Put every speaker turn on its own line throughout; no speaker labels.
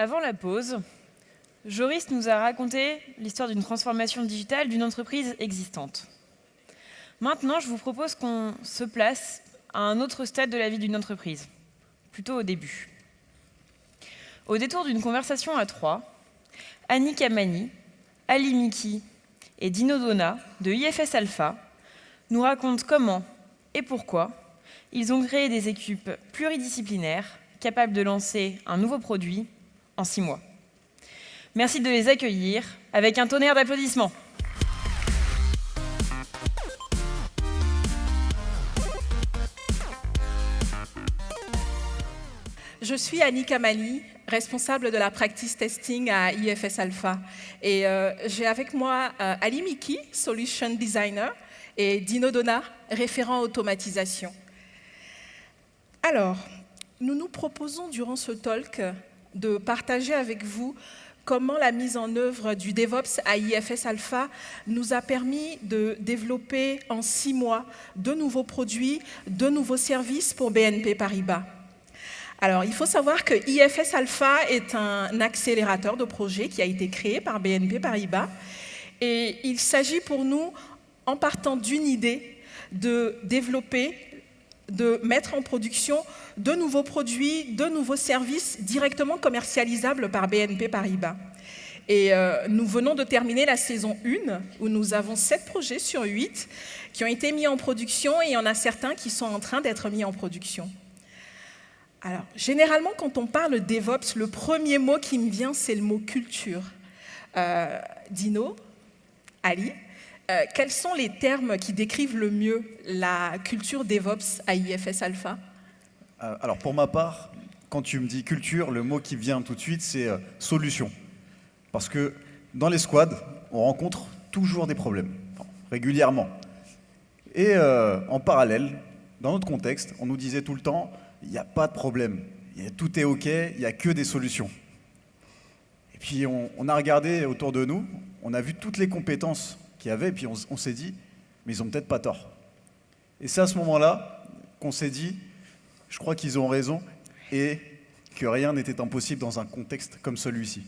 Avant la pause, Joris nous a raconté l'histoire d'une transformation digitale d'une entreprise existante. Maintenant, je vous propose qu'on se place à un autre stade de la vie d'une entreprise, plutôt au début. Au détour d'une conversation à trois, Annie Kamani, Ali Miki et Dino Dona de IFS Alpha nous racontent comment et pourquoi ils ont créé des équipes pluridisciplinaires capables de lancer un nouveau produit en 6 mois. Merci de les accueillir avec un tonnerre d'applaudissements.
Je suis Annie Kamani, responsable de la practice testing à IFS Alpha. Et j'ai avec moi Ali Miki, solution designer, et Dino Dona, référent automatisation. Alors, nous nous proposons durant ce talk de partager avec vous comment la mise en œuvre du DevOps à IFS Alpha nous a permis de développer en 6 mois de nouveaux produits, de nouveaux services pour BNP Paribas. Alors, il faut savoir que IFS Alpha est un accélérateur de projets qui a été créé par BNP Paribas. Et il s'agit pour nous, en partant d'une idée, de développer, de mettre en production de nouveaux produits, de nouveaux services directement commercialisables par BNP Paribas. Et nous venons de terminer la saison 1, où nous avons 7 projets sur 8 qui ont été mis en production, et il y en a certains qui sont en train d'être mis en production. Alors, généralement, quand on parle DevOps, le premier mot qui me vient, c'est le mot culture. Dino, Ali, quels sont les termes qui décrivent le mieux la culture DevOps à IFS Alpha?
Alors, pour ma part, quand tu me dis culture, le mot qui vient tout de suite, c'est solution. Parce que dans les squads, on rencontre toujours des problèmes, régulièrement. Et en parallèle, dans notre contexte, on nous disait tout le temps, il n'y a pas de problème, tout est OK, il n'y a que des solutions. Et puis on a regardé autour de nous, on a vu toutes les compétences qu'il y avait, et puis on s'est dit, mais ils n'ont peut-être pas tort. Et c'est à ce moment-là qu'on s'est dit, je crois qu'ils ont raison, et que rien n'était impossible dans un contexte comme celui-ci.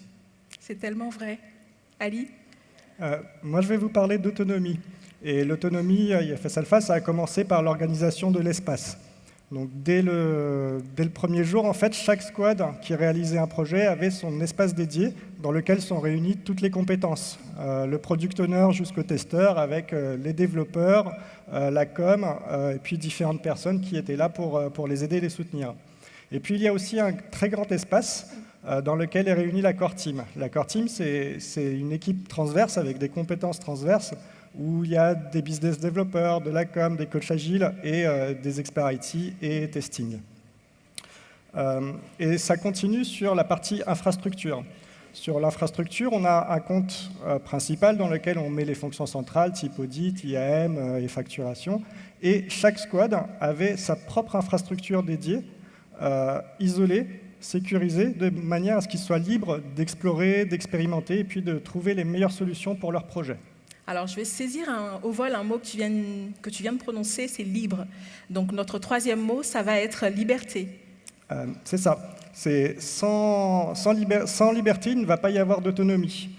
C'est tellement vrai. Ali?
Moi, je vais vous parler d'autonomie. Et l'autonomie, IFS Alpha, ça a commencé par l'organisation de l'espace. Donc, dès le premier jour, en fait, chaque squad qui réalisait un projet avait son espace dédié dans lequel sont réunies toutes les compétences. Le product owner jusqu'au testeur, avec les développeurs, la com, et puis différentes personnes qui étaient là pour les aider et les soutenir. Et puis, il y a aussi un très grand espace dans lequel est réunie la core team. La core team, c'est une équipe transverse avec des compétences transverses où il y a des business développeurs, de la com, des coachs agiles et des experts IT et testing. Et ça continue sur la partie infrastructure. Sur l'infrastructure, on a un compte principal dans lequel on met les fonctions centrales, type audit, IAM et facturation. Et chaque squad avait sa propre infrastructure dédiée, isolée, sécurisée, de manière à ce qu'ils soient libres d'explorer, d'expérimenter et puis de trouver les meilleures solutions pour leur projet.
Alors, je vais saisir au vol un mot que tu viens de prononcer, c'est libre. Donc, notre troisième mot, ça va être liberté.
C'est ça. Sans liberté, il ne va pas y avoir d'autonomie.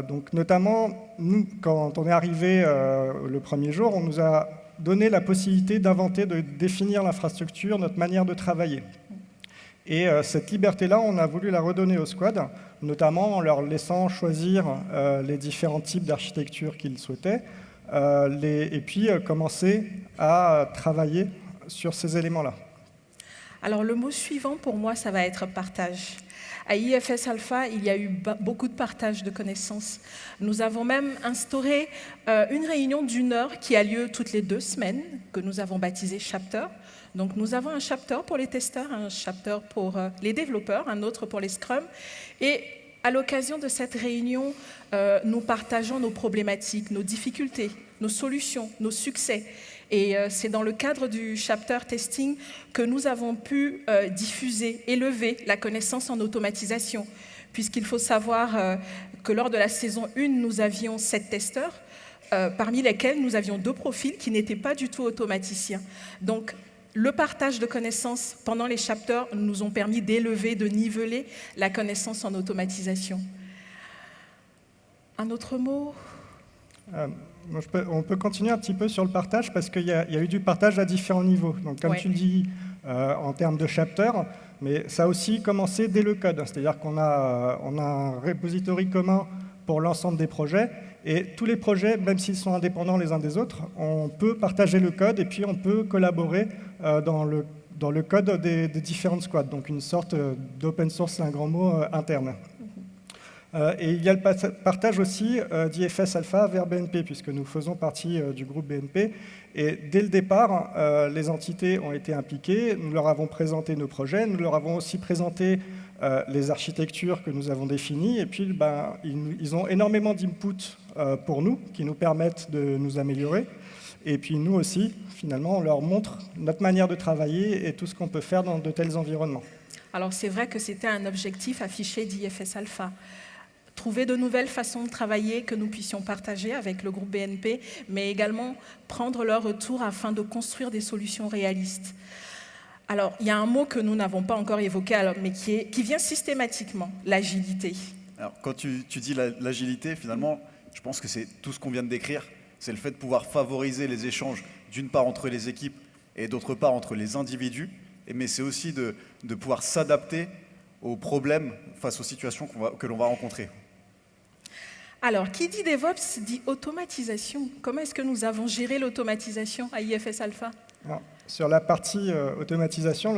Donc, notamment, nous, quand on est arrivé le premier jour, on nous a donné la possibilité d'inventer, de définir l'infrastructure, notre manière de travailler. Et cette liberté-là, on a voulu la redonner aux squads, notamment en leur laissant choisir les différents types d'architecture qu'ils souhaitaient, et puis commencer à travailler sur ces éléments-là.
Alors le mot suivant pour moi, ça va être partage. À IFS Alpha, il y a eu beaucoup de partage de connaissances. Nous avons même instauré une réunion d'1 heure qui a lieu toutes les 2 semaines, que nous avons baptisée Chapter. Donc nous avons un chapter pour les testeurs, un chapter pour les développeurs, un autre pour les scrum. Et à l'occasion de cette réunion, nous partageons nos problématiques, nos difficultés, nos solutions, nos succès. Et c'est dans le cadre du chapter testing que nous avons pu diffuser, élever la connaissance en automatisation. Puisqu'il faut savoir que lors de la saison 1, nous avions 7 testeurs, parmi lesquels nous avions 2 profils qui n'étaient pas du tout automaticiens. Donc, le partage de connaissances pendant les chapters nous ont permis d'élever, de niveler la connaissance en automatisation. Un autre mot?
On peut continuer un petit peu sur le partage parce qu'il y a eu du partage à différents niveaux. Donc, comme tu le dis, en termes de chapter, mais ça a aussi commencé dès le code. C'est-à-dire qu'on a un repository commun pour l'ensemble des projets et tous les projets, même s'ils sont indépendants les uns des autres, on peut partager le code et puis on peut collaborer dans le code des différentes squads. Donc une sorte d'open source, c'est un grand mot, interne. Et il y a le partage aussi d'IFS Alpha vers BNP, puisque nous faisons partie du groupe BNP. Et dès le départ, les entités ont été impliquées, nous leur avons présenté nos projets, nous leur avons aussi présenté les architectures que nous avons définies, et puis ils ont énormément d'inputs pour nous, qui nous permettent de nous améliorer. Et puis nous aussi, finalement, on leur montre notre manière de travailler et tout ce qu'on peut faire dans de tels environnements.
Alors c'est vrai que c'était un objectif affiché d'IFS Alpha. Trouver de nouvelles façons de travailler que nous puissions partager avec le groupe BNP, mais également prendre leur retour afin de construire des solutions réalistes. Alors, il y a un mot que nous n'avons pas encore évoqué, mais qui vient systématiquement, l'agilité.
Alors, quand tu dis l'agilité, finalement, je pense que c'est tout ce qu'on vient de décrire. C'est le fait de pouvoir favoriser les échanges, d'une part entre les équipes et d'autre part entre les individus, mais c'est aussi de pouvoir s'adapter aux problèmes face aux situations que l'on va rencontrer.
Alors, qui dit DevOps dit automatisation. Comment est-ce que nous avons géré l'automatisation à IFS Alpha?
Alors, sur la partie automatisation,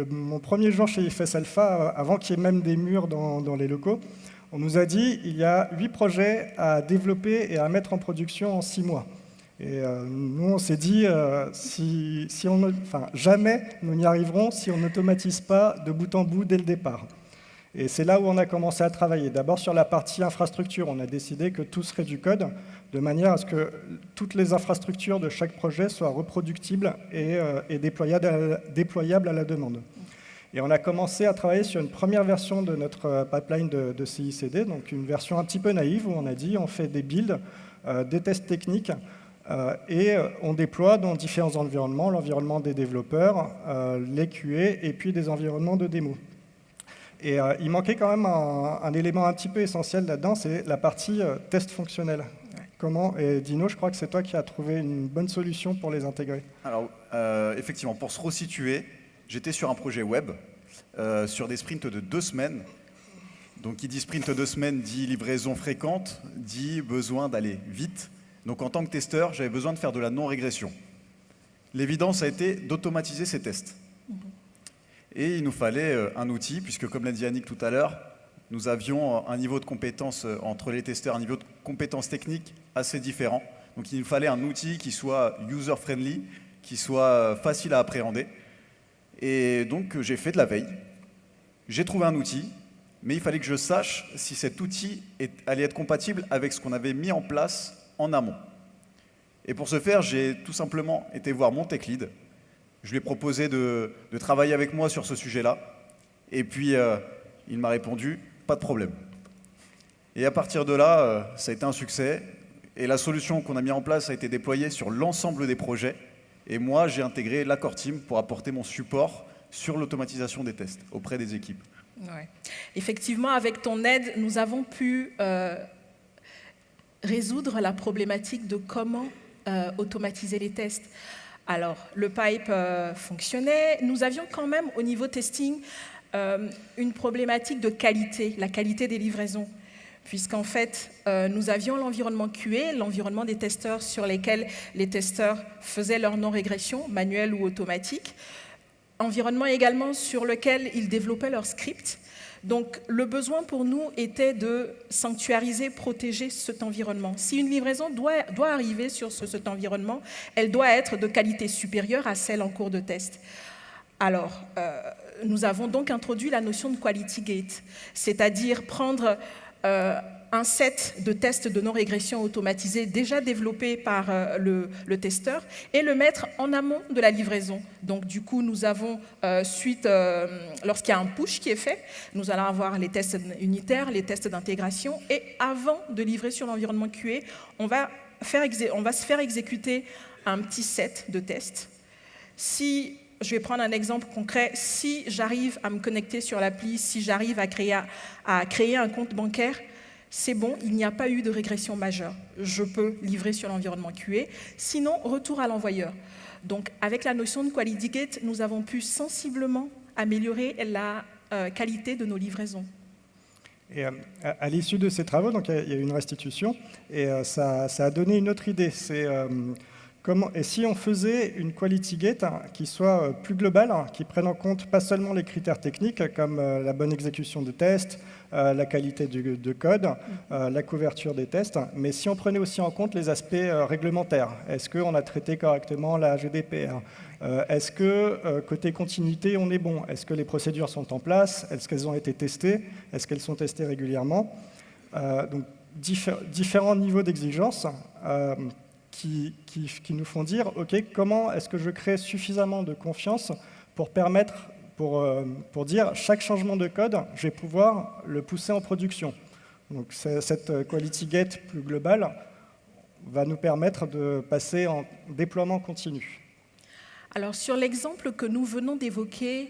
mon premier jour chez IFS Alpha, avant qu'il y ait même des murs dans les locaux, on nous a dit il y a 8 projets à développer et à mettre en production en 6 mois. Et nous, on s'est dit, jamais nous n'y arriverons si on n'automatise pas de bout en bout dès le départ. Et c'est là où on a commencé à travailler. D'abord sur la partie infrastructure, on a décidé que tout serait du code, de manière à ce que toutes les infrastructures de chaque projet soient reproductibles et déployables à la demande. Et on a commencé à travailler sur une première version de notre pipeline de CI/CD, donc une version un petit peu naïve où on a dit on fait des builds, des tests techniques, et on déploie dans différents environnements, l'environnement des développeurs, les QA et puis des environnements de démo. Et il manquait quand même un élément un petit peu essentiel là-dedans, c'est la partie test fonctionnel. Comment, et Dino, je crois que c'est toi qui as trouvé une bonne solution pour les intégrer.
Alors, effectivement, pour se resituer, j'étais sur un projet web, sur des sprints de 2 semaines. Donc, qui dit sprint de 2 semaines, dit livraison fréquente, dit besoin d'aller vite. Donc, en tant que testeur, j'avais besoin de faire de la non-régression. L'évidence a été d'automatiser ces tests. Et il nous fallait un outil, puisque comme l'a dit Annick tout à l'heure, nous avions un niveau de compétence entre les testeurs, un niveau de compétence technique assez différent. Donc il nous fallait un outil qui soit user-friendly, qui soit facile à appréhender. Et donc j'ai fait de la veille. J'ai trouvé un outil, mais il fallait que je sache si cet outil allait être compatible avec ce qu'on avait mis en place en amont. Et pour ce faire, j'ai tout simplement été voir mon tech lead. Je lui ai proposé de travailler avec moi sur ce sujet-là. Et puis, il m'a répondu, pas de problème. Et à partir de là, ça a été un succès. Et la solution qu'on a mise en place a été déployée sur l'ensemble des projets. Et moi, j'ai intégré l'Accord Team pour apporter mon support sur l'automatisation des tests auprès des équipes.
Ouais. Effectivement, avec ton aide, nous avons pu résoudre la problématique de comment automatiser les tests. Alors, le pipe fonctionnait. Nous avions quand même, au niveau testing, une problématique de qualité, la qualité des livraisons. Puisqu'en fait, nous avions l'environnement QA, l'environnement des testeurs sur lesquels les testeurs faisaient leur non-régression, manuelle ou automatique. Environnement également sur lequel ils développaient leur script. Donc, le besoin pour nous était de sanctuariser, protéger cet environnement. Si une livraison doit arriver sur cet environnement, elle doit être de qualité supérieure à celle en cours de test. Alors, nous avons donc introduit la notion de quality gate, c'est-à-dire prendre un set de tests de non-régression automatisés déjà développés par le testeur et le mettre en amont de la livraison. Donc du coup, nous avons lorsqu'il y a un push qui est fait, nous allons avoir les tests unitaires, les tests d'intégration et avant de livrer sur l'environnement QA, on va se faire exécuter un petit set de tests. Si, je vais prendre un exemple concret, si j'arrive à me connecter sur l'appli, si j'arrive à créer un compte bancaire, c'est bon, il n'y a pas eu de régression majeure. Je peux livrer sur l'environnement QA, sinon retour à l'envoyeur. Donc avec la notion de Quality Gate, nous avons pu sensiblement améliorer la qualité de nos livraisons.
Et à l'issue de ces travaux, donc, il y a eu une restitution, et ça a donné une autre idée. C'est et si on faisait une Quality Gate qui soit plus globale, qui prenne en compte pas seulement les critères techniques, comme la bonne exécution de tests, la qualité de code, la couverture des tests, mais si on prenait aussi en compte les aspects réglementaires. Est-ce qu'on a traité correctement la GDPR? Est-ce que, côté continuité, on est bon? Est-ce que les procédures sont en place? Est-ce qu'elles ont été testées? Est-ce qu'elles sont testées régulièrement? Donc, différents niveaux d'exigence qui nous font dire, OK, comment est-ce que je crée suffisamment de confiance pour permettre, pour dire, chaque changement de code, je vais pouvoir le pousser en production. Donc, cette Quality Gate plus globale va nous permettre de passer en déploiement continu.
Alors, sur l'exemple que nous venons d'évoquer,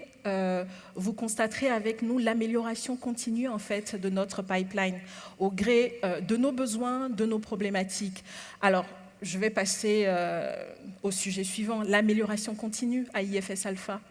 vous constaterez avec nous l'amélioration continue en fait, de notre pipeline au gré de nos besoins, de nos problématiques. Alors, je vais passer au sujet suivant, l'amélioration continue à IFS Alpha.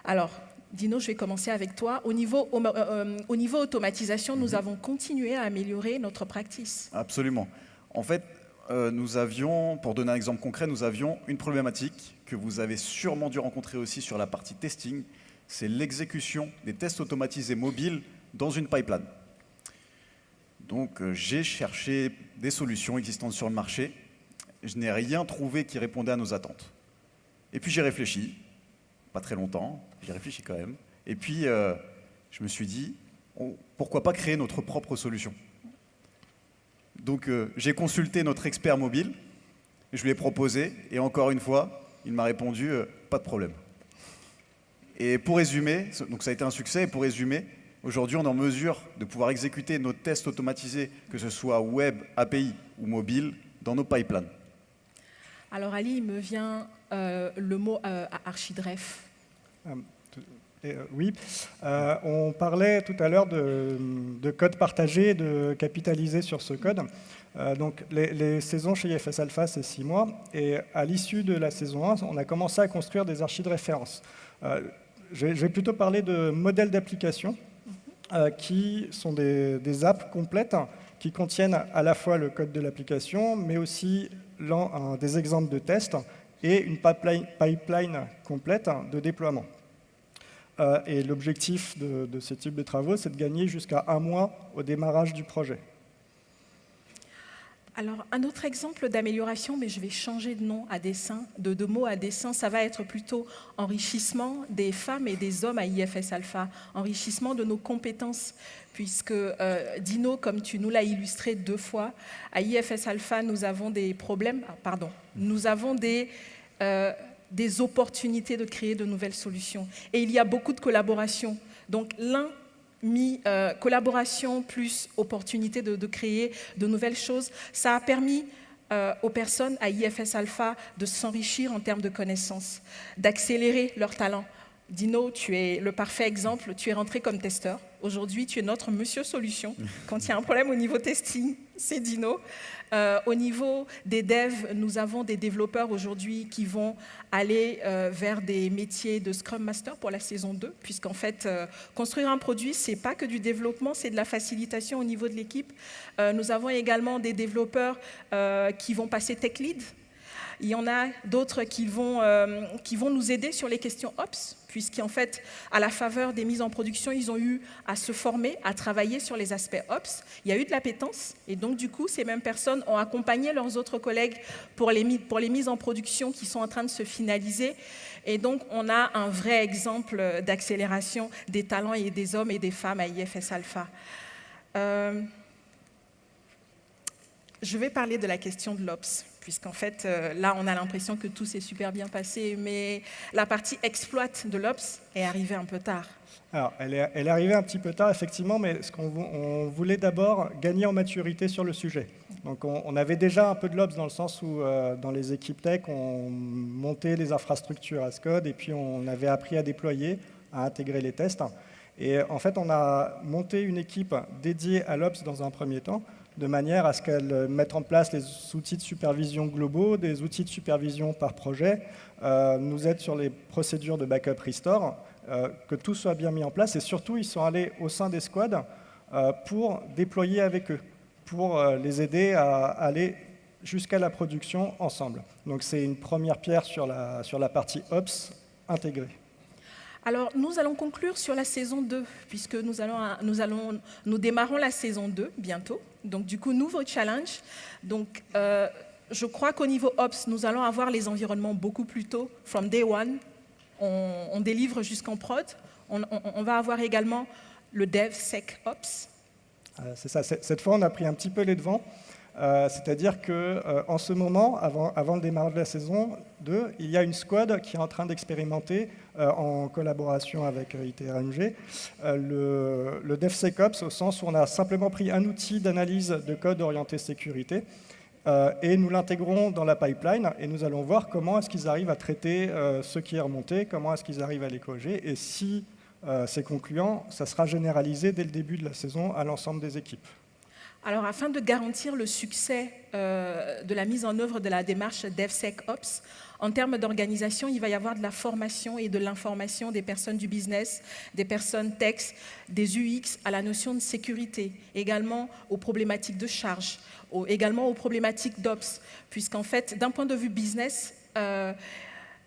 Alors, Dino, je vais commencer avec toi. Au niveau automatisation, nous avons continué à améliorer notre practice.
Absolument. En fait, nous avions, pour donner un exemple concret, nous avions une problématique que vous avez sûrement dû rencontrer aussi sur la partie testing, c'est l'exécution des tests automatisés mobiles dans une pipeline. Donc j'ai cherché des solutions existantes sur le marché, je n'ai rien trouvé qui répondait à nos attentes. Et puis j'ai réfléchi, pas très longtemps, j'ai réfléchi quand même, et puis je me suis dit, pourquoi pas créer notre propre solution? Donc j'ai consulté notre expert mobile, je lui ai proposé, et encore une fois, il m'a répondu pas de problème. Et pour résumer, donc ça a été un succès, et pour résumer, aujourd'hui on est en mesure de pouvoir exécuter nos tests automatisés, que ce soit web, API ou mobile, dans nos pipelines.
Alors Ali, il me vient le mot archidref.
Oui, on parlait tout à l'heure de code partagé, de capitaliser sur ce code. Donc les saisons chez IFS Alpha, c'est 6 mois. Et à l'issue de la saison 1, on a commencé à construire des archives de référence. Je vais plutôt parler de modèles d'application qui sont des apps complètes qui contiennent à la fois le code de l'application, mais aussi des exemples de tests et une pipeline complète de déploiement. Et l'objectif de ce type de travaux, c'est de gagner jusqu'à 1 mois au démarrage du projet.
Alors, un autre exemple d'amélioration, mais je vais changer de nom à dessein, de mots à dessein, ça va être plutôt enrichissement des femmes et des hommes à IFS Alpha, enrichissement de nos compétences, puisque Dino, comme tu nous l'as illustré 2 fois, à IFS Alpha, nous avons des problèmes, nous avons des opportunités de créer de nouvelles solutions. Et il y a beaucoup de collaboration. Donc, collaboration plus opportunité de créer de nouvelles choses, ça a permis aux personnes à IFS Alpha de s'enrichir en termes de connaissances, d'accélérer leurs talents. Dino, tu es le parfait exemple, tu es rentré comme testeur. Aujourd'hui, tu es notre monsieur solution. Quand il y a un problème au niveau testing, c'est Dino. Au niveau des devs, nous avons des développeurs aujourd'hui qui vont aller vers des métiers de Scrum Master pour la saison 2, puisqu'en fait, construire un produit, ce n'est pas que du développement, c'est de la facilitation au niveau de l'équipe. Nous avons également des développeurs qui vont passer Tech Lead. Il y en a d'autres qui vont nous aider sur les questions Ops, puisqu'en fait, à la faveur des mises en production, ils ont eu à se former, à travailler sur les aspects Ops. Il y a eu de l'appétence, et donc du coup, ces mêmes personnes ont accompagné leurs autres collègues pour les mises en production qui sont en train de se finaliser. Et donc, on a un vrai exemple d'accélération des talents et des hommes et des femmes à IFS Alpha. je vais parler de la question de l'Ops, puisqu'en fait, là, on a l'impression que tout s'est super bien passé, mais la partie exploit de l'Ops est arrivée un peu tard.
Alors, elle est arrivée un petit peu tard, effectivement, mais on voulait d'abord gagner en maturité sur le sujet. Donc, on avait déjà un peu de l'Ops dans le sens où, dans les équipes tech, on montait les infrastructures as code et puis on avait appris à déployer, à intégrer les tests. Et en fait, on a monté une équipe dédiée à l'Ops dans un premier temps, de manière à ce qu'elle mette en place les outils de supervision globaux, des outils de supervision par projet, nous aide sur les procédures de backup restore, que tout soit bien mis en place. Et surtout, ils sont allés au sein des squads pour déployer avec eux, pour les aider à aller jusqu'à la production ensemble. Donc c'est une première pierre sur la partie Ops intégrée.
Alors, nous allons conclure sur la saison 2, puisque nous démarrons la saison 2 bientôt. Donc, du coup, nouveau challenge. Donc, je crois qu'au niveau Ops, nous allons avoir les environnements beaucoup plus tôt, from day one. On délivre jusqu'en prod. On va avoir également le DevSecOps.
C'est ça. Cette fois, on a pris un petit peu les devants. C'est-à-dire qu'en ce moment, avant le démarrage de la saison 2, il y a une squad qui est en train d'expérimenter, en collaboration avec ITRMG, le DevSecOps, au sens où on a simplement pris un outil d'analyse de code orienté sécurité, et nous l'intégrons dans la pipeline, et nous allons voir comment est-ce qu'ils arrivent à traiter ce qui est remonté, comment est-ce qu'ils arrivent à les corriger, et si c'est concluant, ça sera généralisé dès le début de la saison à l'ensemble des équipes.
Alors, afin de garantir le succès de la mise en œuvre de la démarche DevSecOps, en termes d'organisation, il va y avoir de la formation et de l'information des personnes du business, des personnes tech, des UX à la notion de sécurité, également aux problématiques de charge, également aux problématiques d'Ops, puisqu'en fait, d'un point de vue business,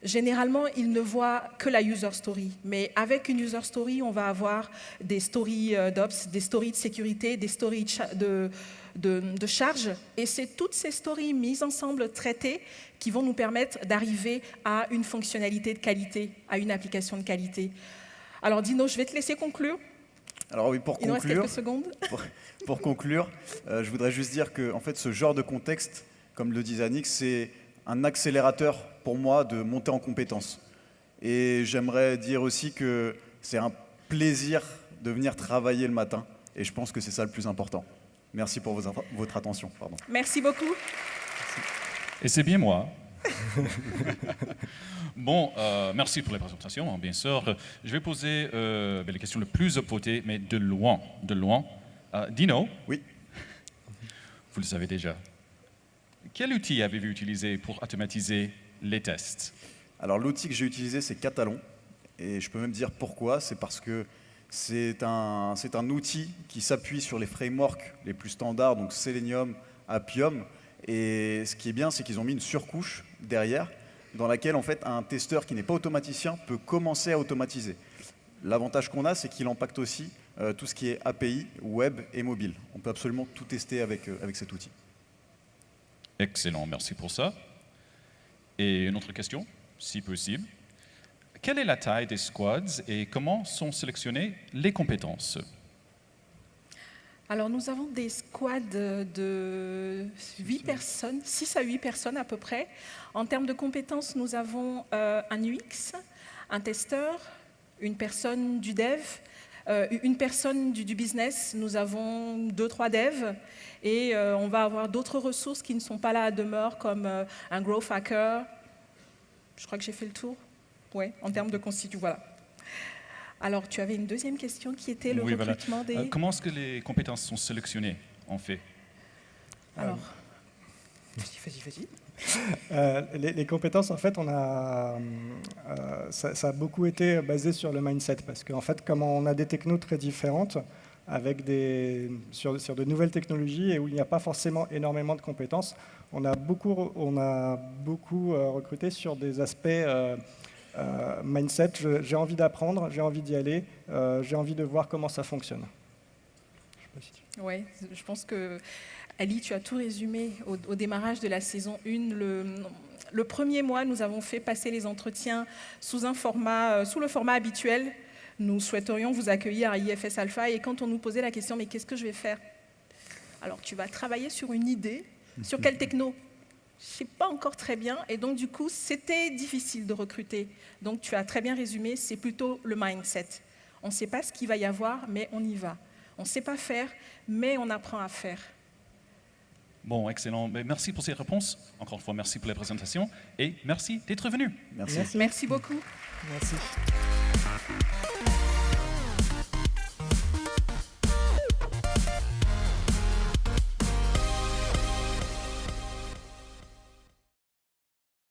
généralement, ils ne voient que la user story. Mais avec une user story, on va avoir des stories d'Ops, des stories de sécurité, des stories de charge. Et c'est toutes ces stories mises ensemble, traitées, qui vont nous permettre d'arriver à une fonctionnalité de qualité, à une application de qualité. Alors Dino, je vais te laisser conclure.
Alors oui, pour
Il nous reste
conclure,
quelques secondes.
pour conclure, je voudrais juste dire que en fait, ce genre de contexte, comme le disait Annick, c'est un accélérateur pour moi de monter en compétences. Et j'aimerais dire aussi que c'est un plaisir de venir travailler le matin. Et je pense que c'est ça le plus important. Merci pour votre attention. Pardon.
Merci beaucoup.
Et c'est bien moi. Bon, merci pour la présentation, bien sûr. Je vais poser les questions les plus opposées, mais de loin. Dino.
Oui.
Vous le savez déjà. Quel outil avez-vous utilisé pour automatiser les tests?
Alors l'outil que j'ai utilisé, c'est Catalon. Et je peux même dire pourquoi. C'est parce que c'est un outil qui s'appuie sur les frameworks les plus standards, donc Selenium, Appium. Et ce qui est bien, c'est qu'ils ont mis une surcouche derrière, dans laquelle en fait un testeur qui n'est pas automaticien peut commencer à automatiser. L'avantage qu'on a, c'est qu'il impacte aussi tout ce qui est API, web et mobile. On peut absolument tout tester avec cet outil.
Excellent, merci pour ça. Et une autre question, si possible. Quelle est la taille des squads et comment sont sélectionnées les compétences?
Alors, nous avons des squads de 8 personnes, 6 à 8 personnes à peu près. En termes de compétences, nous avons un UX, un testeur, une personne du dev, une personne du business. Nous avons 2-3 devs et on va avoir d'autres ressources qui ne sont pas là à demeure, comme un growth hacker. Je crois que j'ai fait le tour. Oui, en termes de constitution, voilà. Alors, tu avais une deuxième question qui était le recrutement des...
Comment est-ce que les compétences sont sélectionnées, en fait?
Alors,
vas-y. Les compétences, en fait, ça a beaucoup été basé sur le mindset, parce qu'en fait, comme on a des technos très différentes, sur de nouvelles technologies et où il n'y a pas forcément énormément de compétences, on a beaucoup recruté sur des aspects mindset. J'ai envie d'apprendre, j'ai envie d'y aller, j'ai envie de voir comment ça fonctionne.
Oui, je pense que Ali, tu as tout résumé au démarrage de la saison 1. Le premier mois, nous avons fait passer les entretiens sous le format habituel. Nous souhaiterions vous accueillir à IFS Alpha et quand on nous posait la question « mais qu'est-ce que je vais faire ?» Alors, tu vas travailler sur une idée Sur quelle techno? Je ne sais pas encore très bien. Et donc, du coup, c'était difficile de recruter. Donc, tu as très bien résumé, c'est plutôt le mindset. On ne sait pas ce qu'il va y avoir, mais on y va. On ne sait pas faire, mais on apprend à faire.
Bon, excellent. Mais merci pour ces réponses. Encore une fois, merci pour la présentation et merci d'être venu.
Merci.
Merci beaucoup.
Merci.